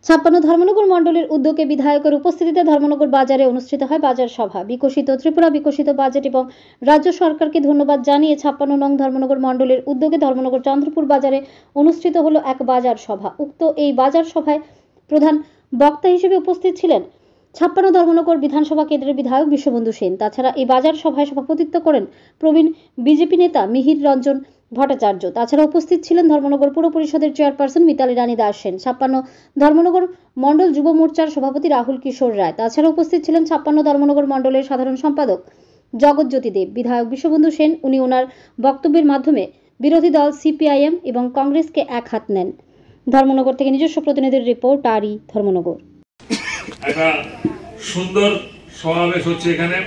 ছাপ্পান্ন ধর্মনগর মণ্ডলের উদ্যোগে বিধায়কের উপস্থিতিতে ধর্মনগর বাজারে অনুষ্ঠিত হয় বাজার সভা। বিকশিত ত্রিপুরা বিকশিত বাজেট এবং রাজ্য সরকারকে ধন্যবাদ জানিয়ে 56 নং ধর্মনগর মণ্ডলের উদ্যোগে ধর্মনগর চন্দ্রপুর বাজারে অনুষ্ঠিত হলো এক বাজার সভা। উক্ত এই বাজার সভায় প্রধান বক্তা হিসেবে উপস্থিত ছিলেন 56 ধর্মনগর বিধানসভা কেন্দ্রের বিধায়ক বিশ্ববন্ধু সেন। তাছাড়া এই বাজার সভায় সভাপতিত্ব করেন প্রবীণ বিজেপি নেতা মিহির রঞ্জন ভট্টাচার্য। তাছাড়া উপস্থিত ছিলেন ধর্মনগর পুর পরিষদের চেয়ারপারসন মিতালি রানী দাস সেন, 56 ধর্মনগর মণ্ডল যুব মোর্চার সভাপতি রাহুল কিশোর রায়। তাছাড়া উপস্থিত ছিলেন 56 ধর্মনগর মণ্ডলের সাধারণ সম্পাদক জগৎজ্যোতি দেব। বিধায়ক বিশ্ববন্ধু সেন উনি ওনার বক্তব্যের মাধ্যমে বিরোধী দল সিপিআইএম এবং কংগ্রেসকে এক হাত নেন। ধর্মনগর থেকে নিজস্ব প্রতিনিধির রিপোর্ট, আরি ধর্মনগর। একটা সুন্দর সমাবেশ হচ্ছে এখানে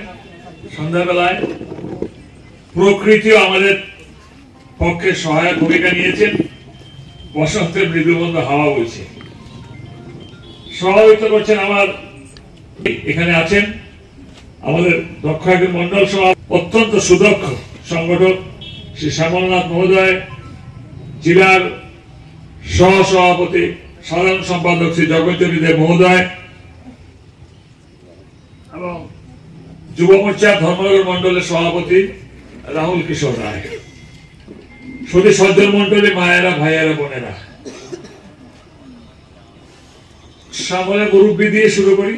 সন্ধ্যাবেলায়। প্রকৃতিও আমাদের পক্ষে সহায়ক ভূমিকা নিয়েছেন। বসন্তের মৃদুমন্দ হাওয়া বইছে। সভাপতিত্ব করছেন আমার এখানে আছেন আমাদের দক্ষ একজন মন্ডল সভাপতি, অত্যন্ত সুদক্ষ সংগঠক শ্রী শ্যামলনাথ মহোদয়, জেলার সহসভাপতি সাধারণ সম্পাদক শ্রী জগৎজ্যোতি দেব মহোদয় এবং যুব মোর্চা ধর্মনগর মন্ডলের সভাপতি রাহুল কিশোর রায়, সতী সজ্জন মন্ডলী মায়েরা, ভাইয়েরা, বোনেরা, সামনে মুরব্বী দিয়ে শুরু করি।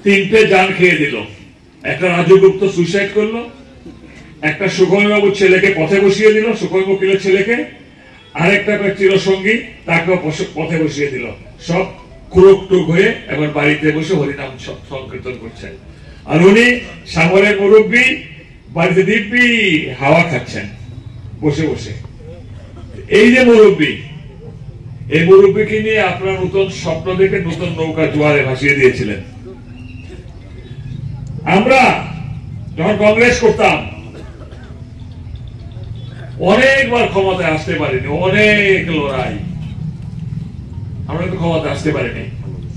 3টে জান খেয়ে দিল। একটা রাজু গুপ্ত সুইসাইড করলো, একটা সুখময় বাবুর ছেলেকে পথে বসিয়ে দিল, সুখময় বকিলের ছেলেকে, আরেকটা চিরসঙ্গী তাকেও পথে বসিয়ে দিল। সব কুরুকটুক হয়ে এবার বাড়িতে বসে হরিনাম সংকীর্তন করছেন। আর উনি সামনের মুরব্বী বাড়িতে দিব্যি হাওয়া খাচ্ছেন বসে বসে। এই যে মুরব্বী, এই মুরব্বীকে নিয়ে আপনার নতুন স্বপ্ন দেখে নতুন নৌকা জোয়ারে ভাসিয়ে দিয়েছিলেন। আমরা যখন কংগ্রেস করতাম অনেকবার ক্ষমতায় আসতে পারিনি, অনেক লড়াই, আমরা তো ক্ষমতা আসতে পারিনি।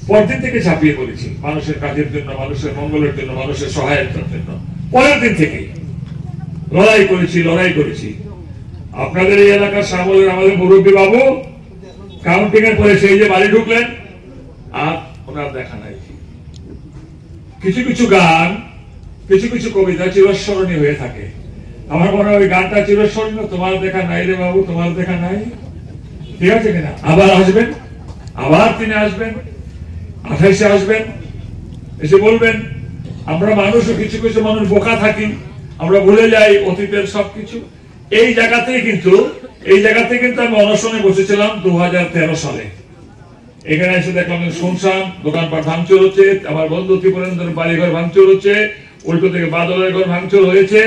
পরদিন থেকে ছাপিয়ে পড়েছি মানুষের কাজের জন্য, মানুষের মঙ্গলের জন্য, মানুষের সহায়তার জন্য। পরের দিন থেকে লড়াই করেছি। আপনাদের এই এলাকার সামনের আমাদের মুরব্বী বাবু কাউন্টিং এর পরে সেই যে বাড়ি ঢুকলেন আর ওনার দেখা নাই। কিছু কিছু গান, কিছু কিছু কবিতা চিরস্মরণীয় হয়ে থাকে। আমার মনে হয় ওই গানটা চিরস্মরণীয়, তোমার দেখা নাই রে বাবু, তোমার দেখা নাই। ঠিক আছে কিনা? আবার আসবেন, আবার তিনি আসবেন, 28-এ আসবেন, এসে বলবেন। আমরা মানুষও কিছু কিছু মানুষ বোকা থাকি, আমরা ভুলে যাই অতীতের সবকিছু। এই জায়গাতেই কিন্তু আমি অনশনে বসেছিলাম 2013 সালে। এখানে এসে দেখলাম শুনশান, দোকানপাট ভাঙচুর হচ্ছে, আমার বন্ধু ত্রিপুরেন্দ্রের বাড়িঘর ভাঙচুর হচ্ছে, উল্টো থেকে বাদলের ঘর ভাঙচুর হয়েছে,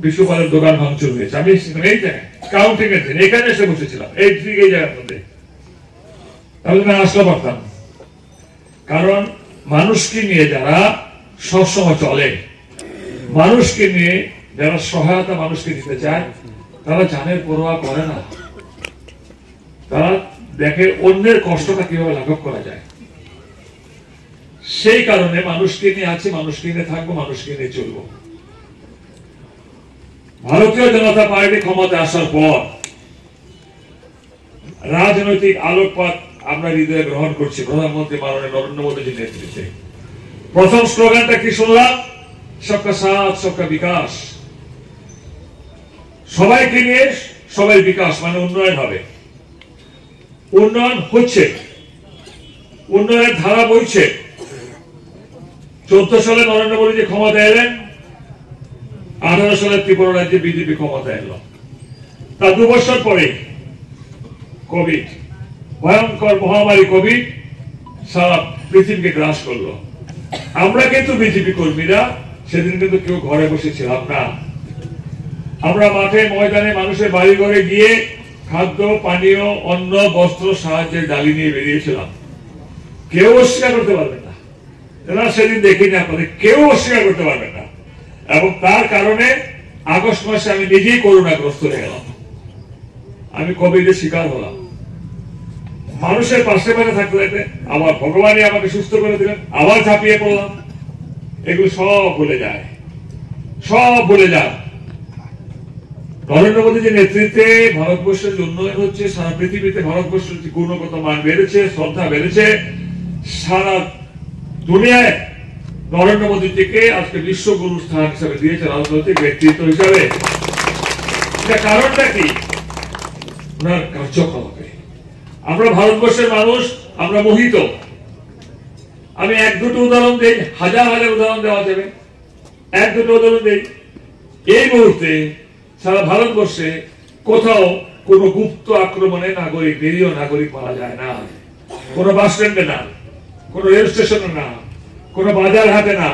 বিশ্বপালের দোকান ভাঙচুর হয়েছে। আমি এই জায়গায় কাউন্টিং এর দিন এখানে এসে বসেছিলাম, এই জায়গার মধ্যে। তাহলে না আসলে পারতাম, কারণ মানুষকে নিয়ে যারা সবসময় চলে, মানুষকে নিয়ে যারা সহায়তা মানুষকে দিতে চায়, তারা জানের পরোয়া করে না। তারা দেখে অন্যের কষ্টটা কিভাবে লাঘব করা যায়। সেই কারণে মানুষকে নিয়ে আছে, মানুষকে নিয়ে থাকবো, মানুষকে নিয়ে চলবো। ভারতীয় জনতা পার্টি ক্ষমতা আসার পর রাজনৈতিক আলোকপাত আমরা হৃদয়ে গ্রহণ করছি প্রধানমন্ত্রী মাননীয় নরেন্দ্র মোদীজির নেতৃত্বে। প্রথম স্লোগানটা কি শুনলাম? সবকা সাথ, সবকা বিকাশ। সবাইকে নিয়ে সবাই বিকাশ, মানে উন্নয়ন হবে। উন্নয়ন হচ্ছে, উন্নয়নের ধারা বইছে। 14 সালে নরেন্দ্র মোদী ক্ষমতা এলেন, 18 সালে ত্রিপুরা রাজ্যে বিজেপি ক্ষমতা এলো। তার 2 বছর পরে কোভিড, ভয়ঙ্কর মহামারী কোভিড সারা পৃথিবীকে গ্রাস করলো। আমরা কিন্তু বিজেপি কর্মীরা সেদিন কিন্তু কেউ ঘরে বসেছিলাম না। আমরা মাঠে ময়দানে মানুষের বাড়ি ঘরে গিয়ে খাদ্য, পানীয়, অন্ন, বস্ত্র, সাহায্যের ডালি নিয়ে বেরিয়েছিলাম। কেউ অস্বীকার করতে পারবেন না, সেদিন দেখিনি আপনাদের, কেউ অস্বীকার করতে পারবেন না। এবং তার কারণে আগস্ট মাসে আমি নিজেই করোনাগ্রস্ত হয়ে গেলাম। আমি কোভিডের শিকার হলাম। মানুষের পাশে থাকতে থাকতে আবার ভগবানই আমাকে সুস্থ করে দিলেন, আবার ঝাঁপিয়ে পড়লাম। এগুলো সব ভুলে যায়, সব ভুলে যায়। নরেন্দ্র মোদীজির নেতৃত্বে ভারতবর্ষের যে উন্নয়ন হচ্ছে, সারা পৃথিবীতে ভারতবর্ষের যে গুণগত মান বেড়েছে, শ্রদ্ধা বেড়েছে, সারা দুনিয়ায় নরেন্দ্র মোদীজিকে আজকে বিশ্বগুরু স্থান হিসেবে দিয়েছে, রাজনৈতিক ব্যক্তিত্ব হিসাবে। এটা কারণটা কি? ওনার কার্যকলাপে। আমরা ভারতবর্ষের মানুষ, আমরা মোহিত। আমি এক দুটো উদাহরণ দিই, হাজার হাজার উদাহরণ দেওয়া যাবে, এক দুটো উদাহরণ দিই। এই মুহূর্তে সারা ভারতবর্ষে কোথাও কোন গুপ্ত আক্রমণে নাগরিক, নিরীহ নাগরিক মারা যায় না। কোন বাস স্ট্যান্ডে না, কোন রেল স্টেশনে না, কোন বাজার হাটে না,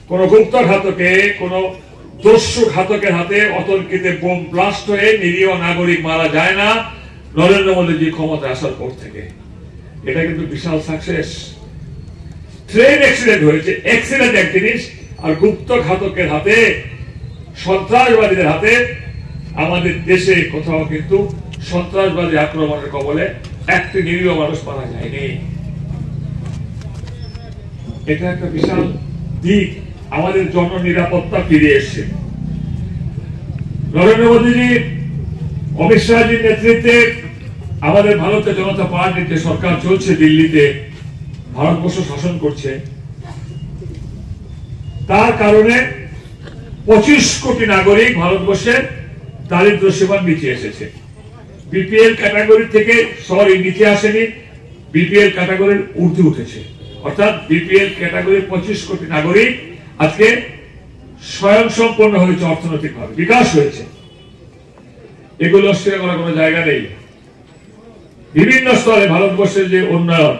কোন গুপ্ত ঘাতকে, কোন দস্যু ঘাতকের হাতে অতর্কিত বোম ব্লাস্ট হয়ে নিরীহ নাগরিক মারা যায় না নরেন্দ্র মোদীজি ক্ষমতায় আসার পর থেকে। এটা কিন্তু বিশাল সাকসেস। ট্রেন অ্যাক্সিডেন্ট হয়েছে, অ্যাক্সিডেন্ট এক জিনিস, আর গুপ্ত ঘাতকের হাতে, সন্ত্রাসবাদীদের হাতে আমাদের দেশে কোথাও কিন্তু সন্ত্রাসবাদী আক্রমণের কবলে একটি নিরীহ মানুষ মারা যায়নি। এটা একটা বিশাল দিক। আমাদের জননিরাপত্তা ফিরে এসছে। নরেন্দ্র মোদীজি, অমিত শাহজির নেতৃত্বে আমাদের ভারতীয় জনতা পার্টির যে সরকার চলছে, দিল্লিতে ভারতবর্ষ শাসন করছে, তার কারণে 25 কোটি নাগরিক ভারতবর্ষের দারিদ্র সীমার নিচে এসেছে। বিপিএল ক্যাটাগরি থেকে নিচে আসেনি, বিপিএল ক্যাটাগরির ঊর্ধ্বে উঠেছে। অর্থাৎ বিপিএল ক্যাটাগরির 25 কোটি নাগরিক আজকে স্বয়ংসম্পন্ন হয়েছে, অর্থনৈতিকভাবে বিকাশ হয়েছে। এগুলো অস্বীকার করার কোনো জায়গা নেই। বিভিন্ন স্তরে ভারতবর্ষের যে উন্নয়ন,